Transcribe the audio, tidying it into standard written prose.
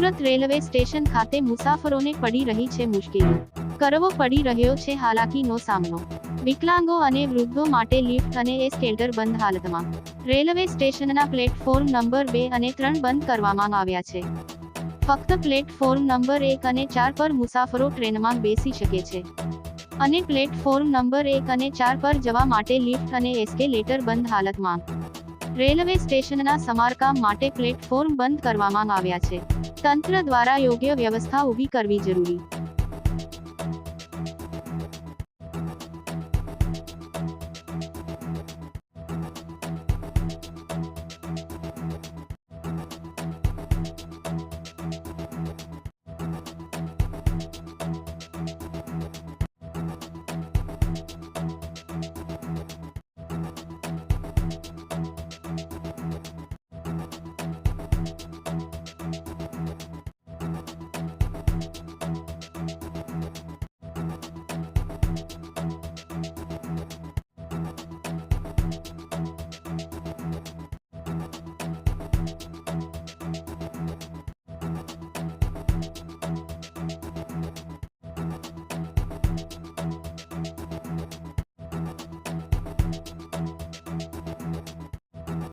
Surat railway station ખાતે મુસાફરોને પડી રહી છે મુશ્કેલી, કરવો પડી રહ્યો છે હાલાકીનો સામનો। વિકલાંગો અને વૃદ્ધો માટે લિફ્ટ અને એસ્કેલેટર બંધ હાલતમાં। રેલવે સ્ટેશનના પ્લેટફોર્મ નંબર 2 અને 3 બંધ કરવામાં આવ્યા છે। ફક્ત પ્લેટફોર્મ નંબર 1 અને 4 પર મુસાફરો ટ્રેનમાં બેસી શકે છે અને પ્લેટફોર્મ નંબર 1 અને 4 પર જવા માટે લિફ્ટ અને એસ્કેલેટર બંધ હાલતમાં। રેલવે સ્ટેશનના સમારકામ માટે પ્લેટફોર્મ બંધ કરવામાં આવ્યા છે। તંત્ર દ્વારા યોગ્ય વ્યવસ્થા ઊભી કરવી જરૂરી।